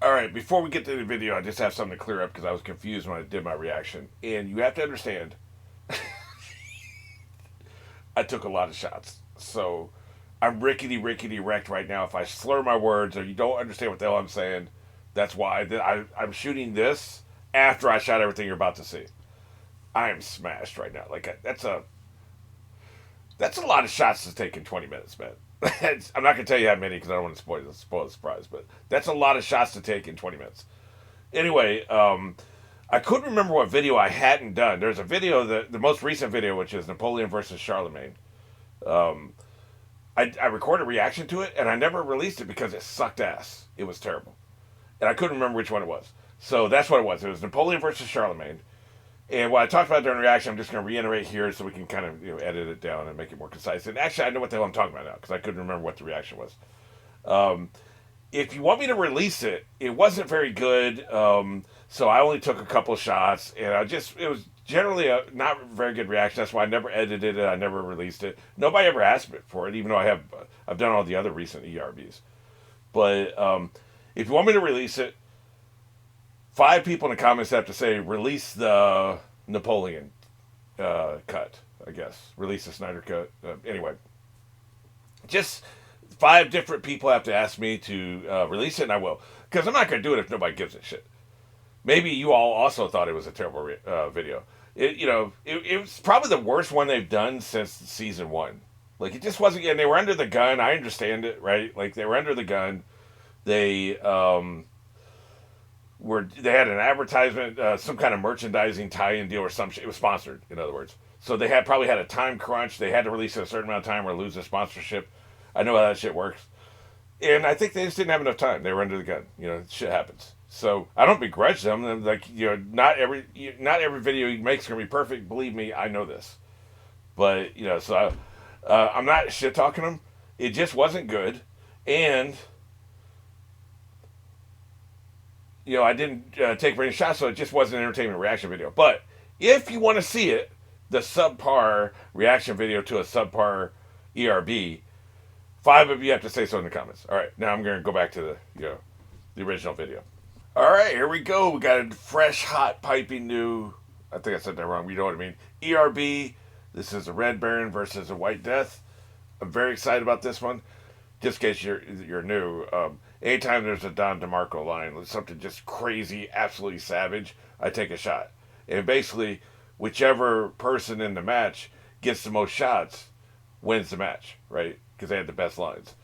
Alright, before we get to the video, I just have something to clear up because I was confused when I did my reaction. And you have to understand, I took a lot of shots. So I'm rickety wrecked right now. If I slur my words or you don't understand what the hell I'm saying, that's why. I'm shooting this after I shot everything you're about to see. I am smashed right now. That's a lot of shots to take in 20 minutes, man. I'm not gonna tell you how many because I don't want to spoil the surprise, but that's a lot of shots to take in 20 minutes. Anyway, I couldn't remember what video I hadn't done. There's a video, the most recent video, which is Napoleon versus Charlemagne. Um, I recorded a reaction to it, and I never released it because it sucked ass. It was terrible, and I couldn't remember which one it was. So that's what it was. It was Napoleon versus Charlemagne. And what I talked about during the reaction, I'm just going to reiterate here so we can kind of edit it down and make it more concise. And actually, I know what the hell I'm talking about now because I couldn't remember what the reaction was. Um, if you want me to release it, it wasn't very good. So I only took a couple shots, and it was generally a not very good reaction. That's why I never edited it. I never released it. Nobody ever asked me for it, even though I've done all the other recent ERBs. But if you want me to release it, 5 people in the comments have to say release the Napoleon cut. I guess release the Snyder cut. Anyway, just 5 different people have to ask me to release it, and I will. Because I'm not going to do it if nobody gives a shit. Maybe you all also thought it was a terrible video. It was probably the worst one they've done since season 1. Like, it just wasn't, and they were under the gun. I understand it, right? Like, they were under the gun. They, they had an advertisement, some kind of merchandising tie-in deal or some shit. It was sponsored, in other words. So they probably had a time crunch. They had to release it a certain amount of time or lose the sponsorship. I know how that shit works. And I think they just didn't have enough time. They were under the gun. Shit happens. So I don't begrudge them. Like, not every video he makes is gonna be perfect. Believe me, I know this. But I'm not shit talking him. It just wasn't good, and I didn't take very many shots, so it just wasn't an entertainment reaction video. But if you want to see it, the subpar reaction video to a subpar ERB, 5 of you have to say so in the comments. All right, now I'm going to go back to the original video. All right, here we go. We got a fresh, hot, piping new. I think I said that wrong. You know what I mean? ERB. This is a Red Baron versus a White Death. I'm very excited about this one. Just in case you're new, anytime there's a Don DeMarco line, something just crazy, absolutely savage, I take a shot. And basically, whichever person in the match gets the most shots wins the match, right? Because they had the best lines.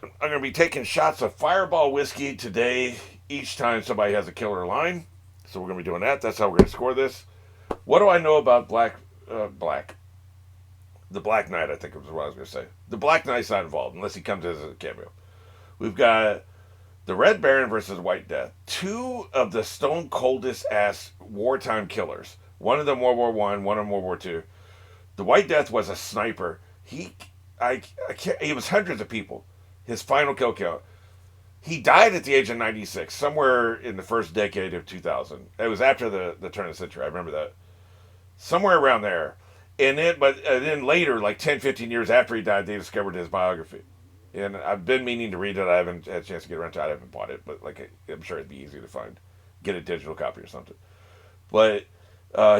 I'm going to be taking shots of Fireball whiskey today each time somebody has a killer line. So we're going to be doing that. That's how we're going to score this. What do I know about the Black Knight, I think was what I was going to say. The Black Knight's not involved unless he comes as a cameo. We've got the Red Baron versus White Death. 2 of the stone coldest ass wartime killers. One of them World War one of them World War II. The White Death was a sniper. He was hundreds of people. His final kill count. He died at the age of 96, somewhere in the first decade of 2000. It was after the turn of the century. I remember that. Somewhere around there. And then later, like 10, 15 years after he died, they discovered his biography. And I've been meaning to read it. I haven't had a chance to get around to it. I haven't bought it, but I'm sure it'd be easy to find. Get a digital copy or something. But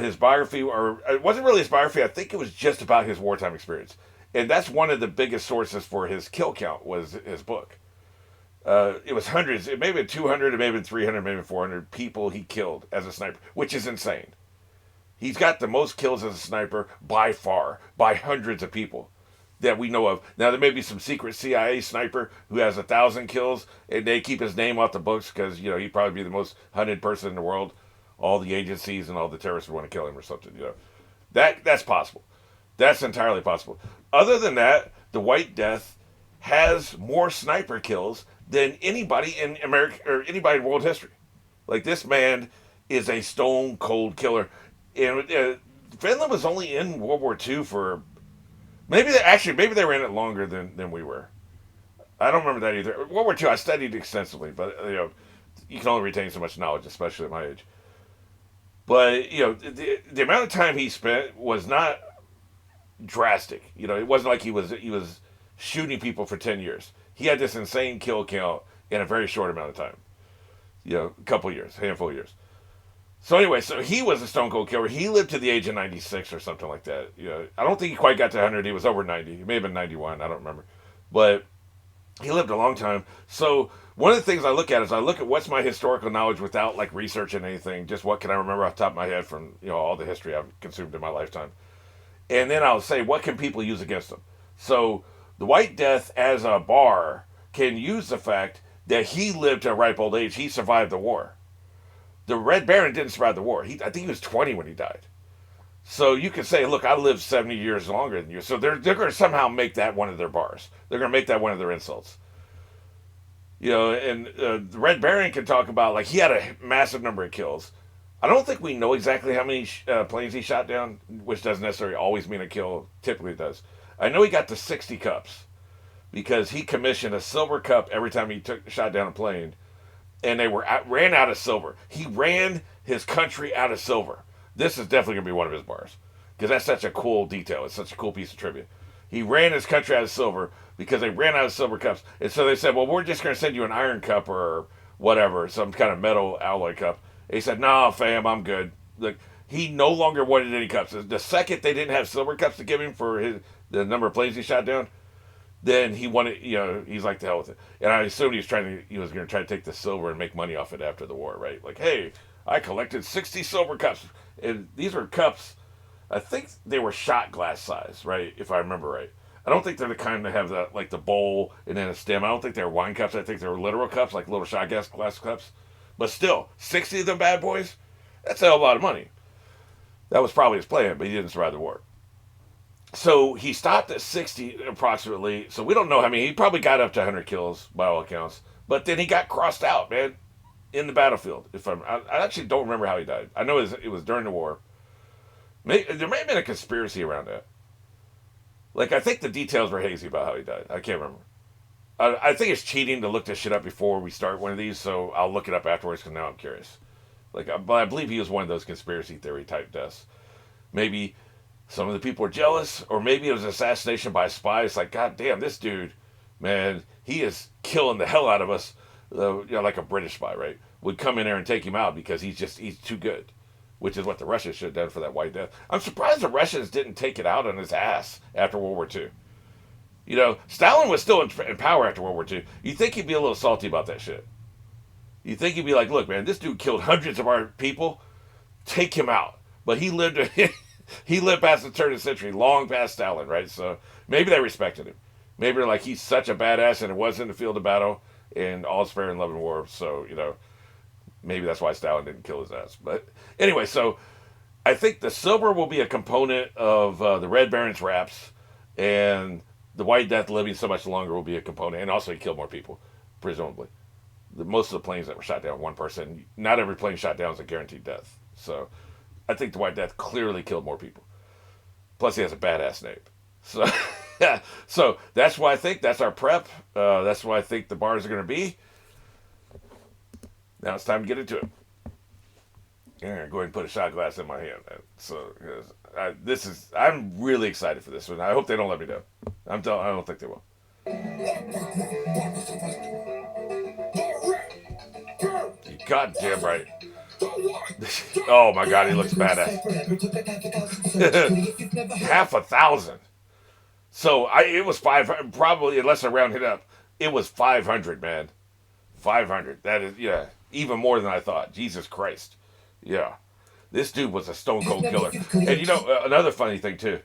his biography, or it wasn't really his biography. I think it was just about his wartime experience. And that's one of the biggest sources for his kill count was his book. It was hundreds. It may have been 200, it may have been 300, maybe 400 people he killed as a sniper, which is insane. He's got the most kills as a sniper by far, by hundreds of people that we know of. Now, there may be some secret CIA sniper who has 1,000 kills, and they keep his name off the books because, he'd probably be the most hunted person in the world. All the agencies and all the terrorists would want to kill him or something, That's possible. That's entirely possible. Other than that, the White Death has more sniper kills than anybody in America or anybody in world history. Like, this man is a stone cold killer. And Finland was only in World War II for maybe they were in it longer than we were. I don't remember that either. World War II I studied extensively, but you can only retain so much knowledge, especially at my age. But the amount of time he spent was not drastic. It wasn't like he was shooting people for 10 years. He had this insane kill count in a very short amount of time. A couple years, handful of years. So anyway, so he was a stone cold killer. He lived to the age of 96 or something like that. I don't think he quite got to 100. He was over 90. He may have been 91. I don't remember, but he lived a long time. So one of the things I look at is I look at what's my historical knowledge without like researching anything. Just what can I remember off the top of my head from all the history I've consumed in my lifetime, and then I'll say what can people use against him. So the White Death as a bar can use the fact that he lived to a ripe old age. He survived the war. The Red Baron didn't survive the war. I think he was 20 when he died. So you could say, look, I lived 70 years longer than you. So they're going to somehow make that one of their bars. They're going to make that one of their insults. And the Red Baron can talk about, like, he had a massive number of kills. I don't think we know exactly how many planes he shot down, which doesn't necessarily always mean a kill. Typically does. I know he got to 60 cups because he commissioned a silver cup every time he shot down a plane, and they ran out of silver. He ran his country out of silver. This is definitely going to be one of his bars because that's such a cool detail. It's such a cool piece of trivia. He ran his country out of silver because they ran out of silver cups. And so they said, well, we're just going to send you an iron cup or whatever, some kind of metal alloy cup. And he said, no, fam, I'm good. Like, he no longer wanted any cups. The second they didn't have silver cups to give him for the number of planes he shot down, then he wanted, he's like, the hell with it. And I assumed he was going to try to take the silver and make money off it after the war, right? Like, hey, I collected 60 silver cups. And these were cups, I think they were shot glass size, right? If I remember right. I don't think they're the kind that have the bowl and then a stem. I don't think they're wine cups. I think they're literal cups, like little shot glass cups. But still, 60 of them bad boys, that's a lot of money. That was probably his plan, but he didn't survive the war. So he stopped at 60 approximately. So we don't know. I mean, he probably got up to 100 kills by all accounts. But then he got crossed out, man, in the battlefield. I actually don't remember how he died. I know it was during the war. There may have been a conspiracy around that. Like, I think the details were hazy about how he died. I can't remember. I think it's cheating to look this shit up before we start one of these, so I'll look it up afterwards because now I'm curious. But I believe he was one of those conspiracy theory type deaths. Maybe some of the people were jealous, or maybe it was assassination by a spy. It's like, God damn, this dude, man, he is killing the hell out of us. Like a British spy, right? Would come in there and take him out because he's too good. Which is what the Russians should have done for that White Death. I'm surprised the Russians didn't take it out on his ass after World War II. Stalin was still in power after World War II. You'd think he'd be a little salty about that shit. You'd think he'd be like, look, man, this dude killed hundreds of our people. Take him out. But he lived he lived past the turn of the century, long past Stalin, right? So maybe they respected him. Maybe they're like, he's such a badass and it was in the field of battle and all's fair in love and war. So, maybe that's why Stalin didn't kill his ass. But anyway, so I think the silver will be a component of the Red Baron's raps, and the White Death living so much longer will be a component. And also he killed more people, presumably. Most of the planes that were shot down, one person, not every plane shot down is a guaranteed death. So I think the White Death clearly killed more people. Plus he has a badass name. So, so that's why I think that's our prep. That's why I think the bars are going to be. Now it's time to get into it. Yeah, go ahead and put a shot glass in my hand. So I'm really excited for this one. I hope they don't let me down. I don't think they will. You goddamn right. Oh my god, he looks badass. 1,000. So it was 500, probably, unless I round it up, it was 500, man. 500. That is, yeah, even more than I thought. Jesus Christ. Yeah. This dude was a stone cold killer. And another funny thing too.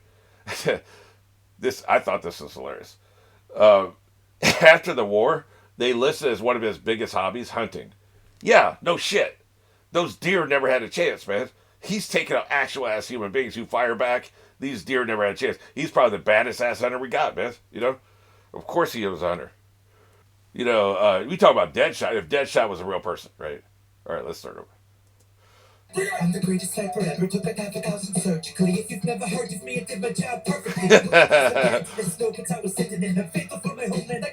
I thought this was hilarious. After the war, they listed as one of his biggest hobbies hunting. Yeah, no shit. Those deer never had a chance, man. He's taking out actual ass human beings who fire back. These deer never had a chance. He's probably the baddest ass hunter we got, man. Of course he was a hunter. We talk about Deadshot. If Deadshot was a real person, right? All right, let's start over. I'm the greatest sniper ever. Took 1,000 surgically. If you've never heard of me, I did my job perfectly. I was sitting in a vehicle for my homeland.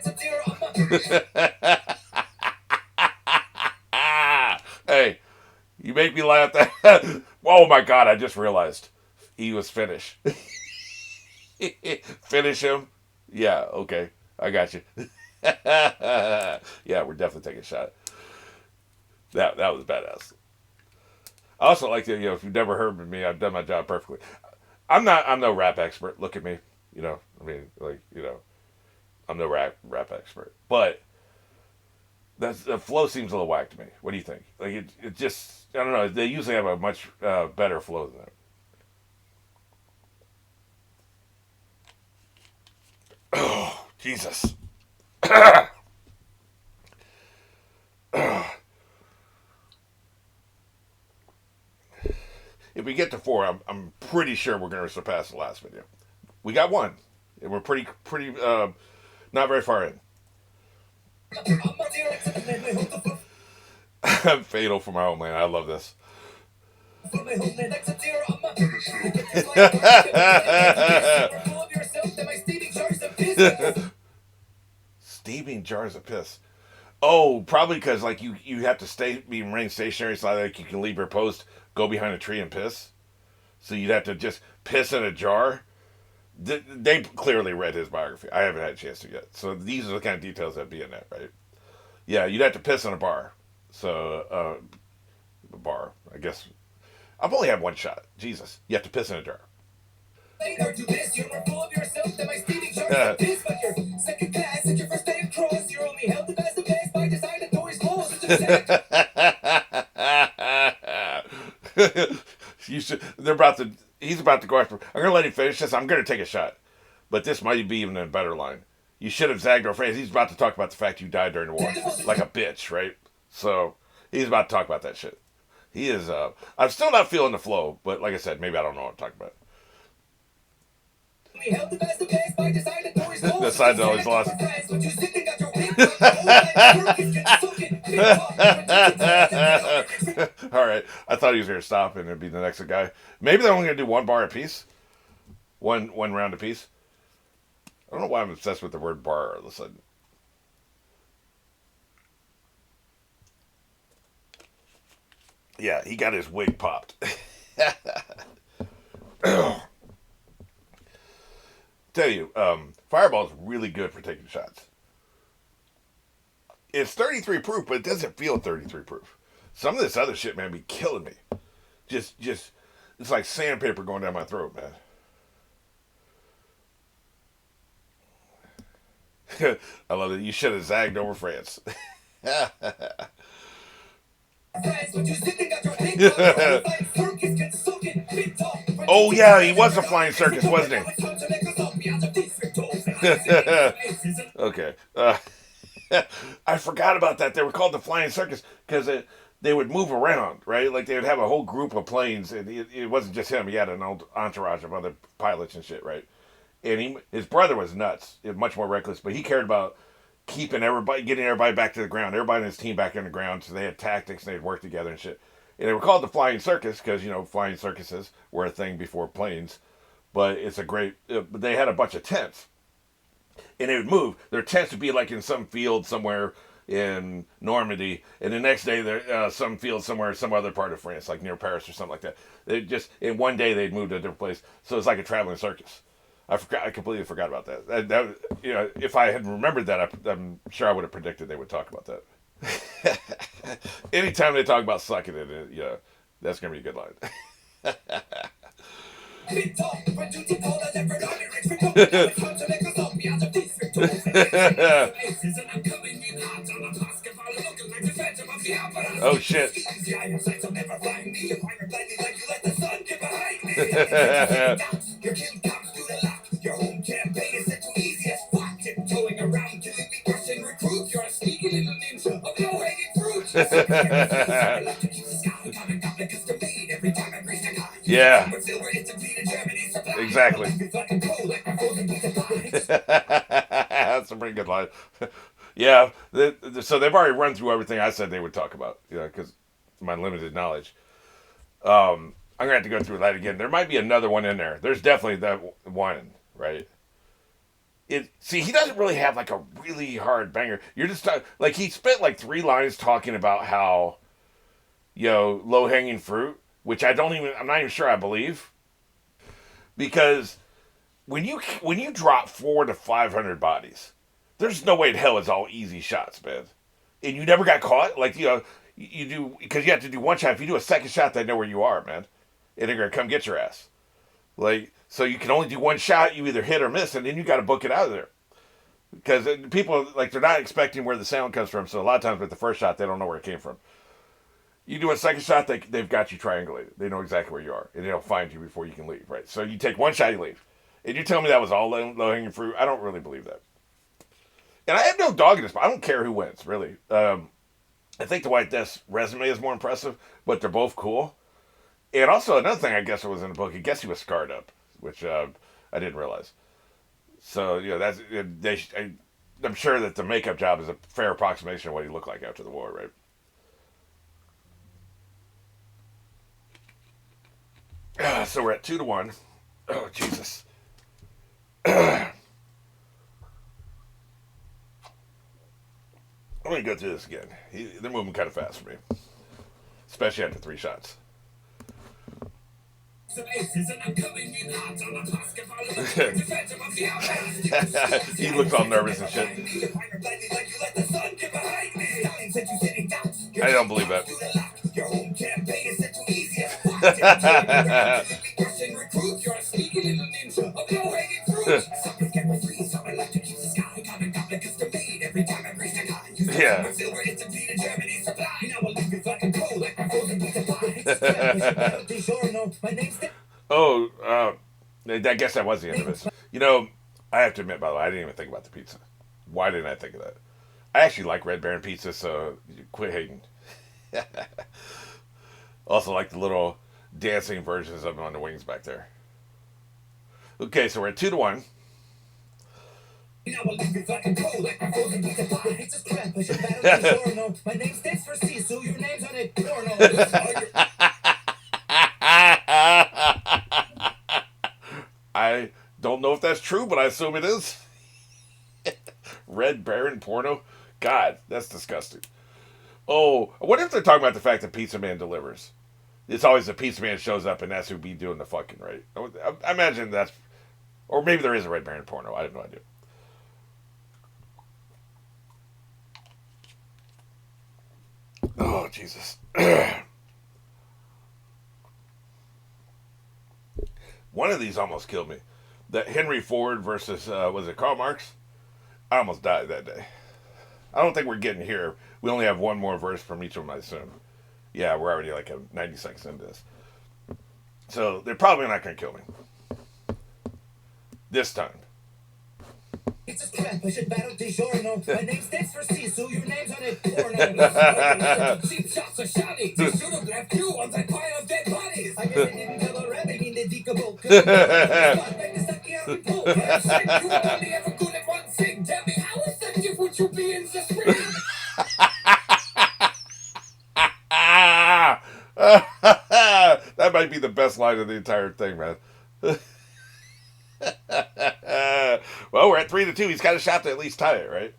Hey, you make me laugh. Oh my god! I just realized he was Finnish. Finish him? Yeah. Okay, I got you. Yeah, we're definitely taking a shot. That was badass. I also like that, if you've never heard of me, I've done my job perfectly. I'm no rap expert. Look at me. I'm no rap expert. But the flow seems a little whack to me. What do you think? Like it just I don't know. They usually have a much better flow than that. Oh, Jesus. If we get to 4, I'm pretty sure we're going to surpass the last video. We got 1, and we're pretty not very far in. Fatal for my homeland. I love this. Steaming jars of piss. Oh, probably because like you have to remain stationary, so like you can leave your post, go behind a tree and piss. So you'd have to just piss in a jar. They clearly read his biography. I haven't had a chance to yet. So these are the kind of details that be in that, right? Yeah, you'd have to piss in a bar. So a bar, I guess. I've only had 1 shot. Jesus, you have to piss in a jar. You should. They're about to. He's about to go after. I'm gonna let him finish this. I'm gonna take a shot, but this might be even a better line. You should have zagged our phrase. He's about to talk about the fact you died during the war, like a bitch, right? So he's about to talk about that shit. He is. I'm still not feeling the flow, but like I said, maybe I don't know what I'm talking about. The side's always lost. All right, I thought he was going to stop and it'd be the next guy. Maybe they're only going to do 1 bar apiece, one round apiece. I don't know why I'm obsessed with the word bar all of a sudden. Yeah, he got his wig popped. Tell you, Fireball's really good for taking shots. It's 33 proof, but it doesn't feel 33 proof. Some of this other shit, man, be killing me. Just, it's like sandpaper going down my throat, man. I love it. You should have zagged over France. Oh yeah, he was a flying circus, wasn't he? Okay. I forgot about that. They were called the flying circus because they would move around, right? Like they would have a whole group of planes, and it wasn't just him. He had an entourage of other pilots and shit, right? And his brother was nuts, much more reckless, but he cared about getting everybody back to the ground, everybody in his team back on the ground. So they had tactics and they'd work together and shit. And they were called the flying circus because flying circuses were a thing before planes. But it's a great. They had a bunch of tents, and they would move. Their tents would be like in some field somewhere in Normandy, and the next day they're some field somewhere in some other part of France, like near Paris or something like that. They just in one day they'd move to a different place, so it's like a traveling circus. I completely forgot about that. If I had remembered that, I'm sure I would have predicted they would talk about that. Anytime they talk about sucking it, that's gonna be a good line. Oh shit. Your home campaign is set too easy as fuck. Tiptoeing around, killing me Russian recruits. You're a sneaky little ninja of no hanging fruit. Yeah. Exactly. That's a pretty good line. Yeah. So they've already run through everything I said they would talk about, because my limited knowledge. I'm going to have to go through that again. There might be another one in there. There's definitely that one, right? He doesn't really have like a really hard banger. You're just like he spent like 3 lines talking about how, low hanging fruit, which I'm not even sure I believe, because when you drop 400 to 500 bodies, there's no way in hell it's all easy shots, man, and you never got caught. Like You do because you have to do one shot. If you do a second shot, they know where you are, man, and they're gonna come get your ass. Like so, you can only do one shot. You either hit or miss, and then you got to book it out of there. Because people like they're not expecting where the sound comes from. So a lot of times with the first shot, they don't know where it came from. You do a second shot, they've got you triangulated. They know exactly where you are, and they'll find you before you can leave. Right. So you take one shot, you leave, and you tell me that was all low hanging fruit. I don't really believe that. And I have no dog in this. But I don't care who wins, really. I think the White Death's resume is more impressive, but they're both cool. And also another thing, I guess it was in the book. I guess he was scarred up, which I didn't realize. So that's I'm sure that the makeup job is a fair approximation of what he looked like after the war, right? So we're at 2-1. Oh Jesus! Let me go through this again. They're moving kind of fast for me, especially after 3 shots. He looks all nervous and shit. I don't believe that. Yeah. Oh, I guess that was the end of it. I have to admit, by the way, I didn't even think about the pizza. Why didn't I think of that? I actually like Red Baron pizza, so quit hating. Also like the little dancing versions of them on the wings back there. Okay, so we're at 2-1. I don't know if that's true, but I assume it is. Red Baron porno? God, that's disgusting. Oh, I wonder if they're talking about the fact that Pizza Man delivers. It's always the Pizza Man shows up and that's who be doing the fucking, right? I imagine that's... Or maybe there is a Red Baron porno. I have no idea. Oh, Jesus. One of these almost killed me. That Henry Ford versus, was it Karl Marx? I almost died that day. I don't think we're getting here. We only have one more verse from each of them, I assume. Yeah, we're already like 90 seconds into this. So they're probably not going to kill me. This time. It's a trap. I should battle DiGiorno. My name stands for Sisu. Your name's on it. Porno. Cheap shots are shouting. They should have left you on that pile of dead bodies. I guess I didn't tell a rabbit in the decable. You only ever good at one thing. Tell me how effective would you be in the spring? That might be the best line of the entire thing, man. Well, we're at 3-2. He's got a shot to at least tie it, right?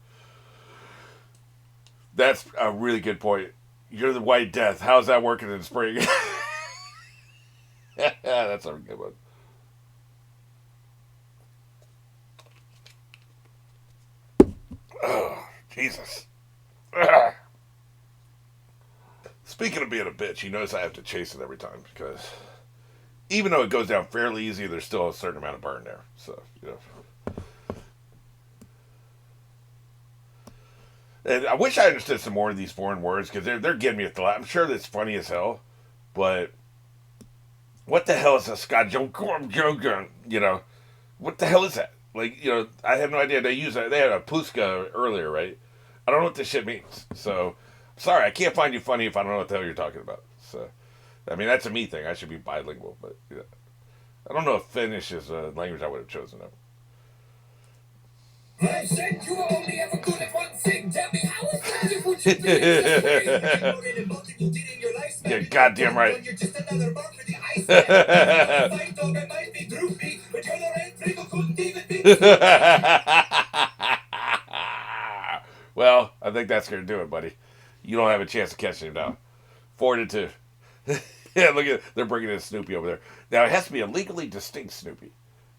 That's a really good point. You're the White Death. How's that working in spring? That's a good one. Oh, Jesus. Speaking of being a bitch, you notice I have to chase it every time because even though it goes down fairly easy, there's still a certain amount of burn there. So, And I wish I understood some more of these foreign words because they're getting me at the I'm sure that's funny as hell, but what the hell is a Skajogun? What the hell is that? Like, I have no idea. They had a Puska earlier, right? I don't know what this shit means. So, sorry, I can't find you funny if I don't know what the hell you're talking about. So, I mean, that's a me thing. I should be bilingual, but I don't know if Finnish is a language I would have chosen. I said you were only ever good at one thing. Tell me how effective would you be? Yeah, goddamn right. You're just another mark for the ice man. Fight dog, I might be droopy, but you're the red people couldn't even be. Well, I think that's gonna do it, buddy. You don't have a chance to catch him now. 4-2. Yeah, look at they're bringing in Snoopy over there. Now it has to be a legally distinct Snoopy.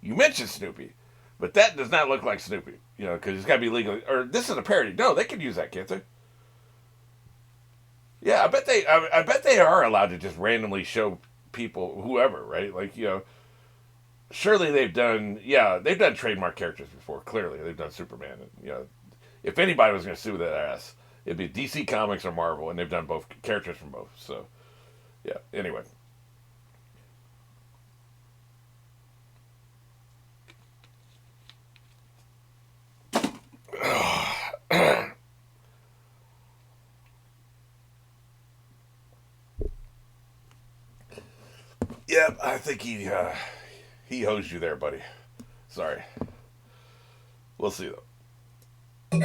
You mentioned Snoopy. But that does not look like Snoopy, because it's got to be legally... Or this is a parody. No, they can use that, can't they? Yeah, I bet they are allowed to just randomly show people whoever, right? Like surely they've done trademark characters before. Clearly, they've done Superman, and if anybody was going to sue that ass, it'd be DC Comics or Marvel, and they've done both characters from both. So yeah. Anyway, yeah, I think he hosed you there, buddy. Sorry. We'll see though. You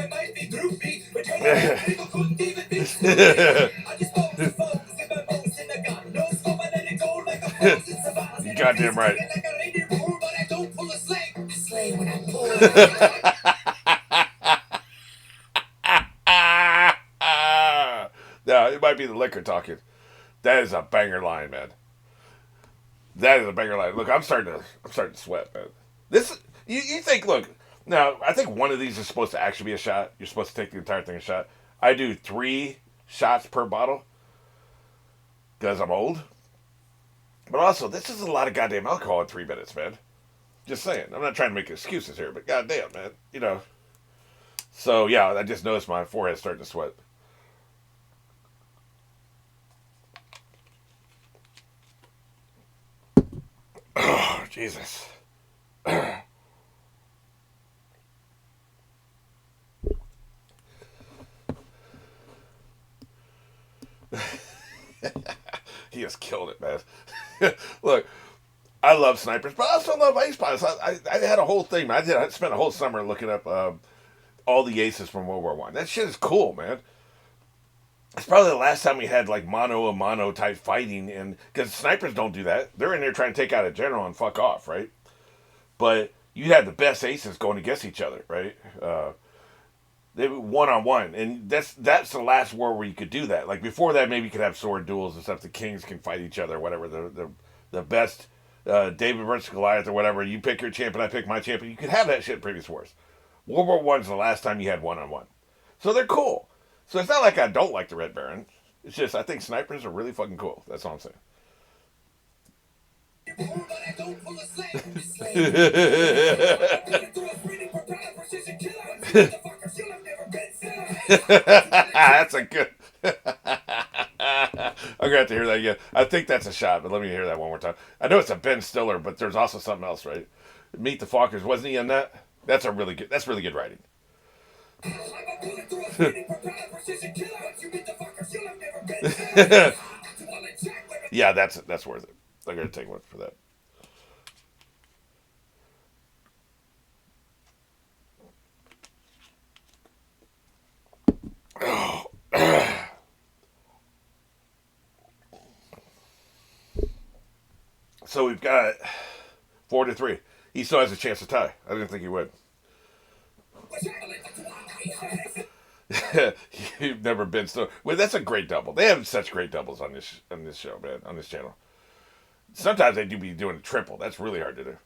goddamn right. No, it might be the liquor talking. That is a banger line, man. That is a banger line. Look, I'm starting to sweat, man. This, you think? Look, now I think one of these is supposed to actually be a shot. You're supposed to take the entire thing a shot. I do 3 shots per bottle because I'm old. But also, this is a lot of goddamn alcohol in 3 minutes, man. Just saying. I'm not trying to make excuses here, but goddamn, man. So yeah, I just noticed my forehead starting to sweat. Oh, Jesus. He has killed it, man. Look, I love snipers, but I also love ace pilots. I had a whole thing. I spent a whole summer looking up all the aces from World War One. That shit is cool, man. It's probably the last time we had like mano a mano type fighting, and because snipers don't do that, they're in there trying to take out a general and fuck off, right? But you had the best aces going against each other, right? They one on one, and that's the last war where you could do that. Like before that, maybe you could have sword duels and stuff. The kings can fight each other, whatever. The best David versus Goliath or whatever. You pick your champion, I pick my champion. You could have that shit in previous wars. World War One's the last time you had one on one, so they're cool. So it's not like I don't like the Red Baron. It's just I think snipers are really fucking cool. That's all I'm saying. That's a good. I'm gonna have to hear that again. I think that's a shot, but let me hear that one more time. I know it's a Ben Stiller, but there's also something else, right? Meet the Fockers, wasn't he in that? That's a really good. That's really good writing. Yeah, that's worth it. I'm gonna take one for that. So we've got 4-3. He still has a chance to tie. I didn't think he would. You've never been so. Well, that's a great double. They have such great doubles on this show, man. On this channel. Sometimes they do be doing a triple. That's really hard to do.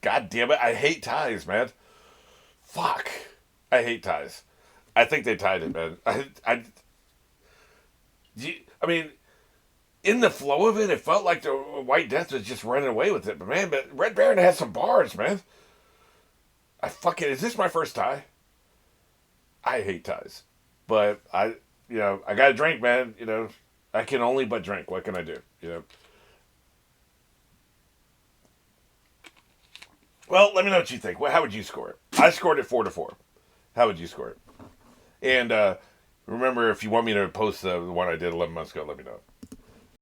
God damn it! I hate ties, man. Fuck. I hate ties. I think they tied it, man. I mean, in the flow of it, it felt like the White Death was just running away with it. But man, Red Baron had some bars, man. I fucking is this my first tie? I hate ties, but I got to drink, man. I can only but drink. What can I do? Well, let me know what you think. Well, how would you score it? I scored it 4-4. How would you score it? And remember, if you want me to post the one I did 11 months ago, let me know.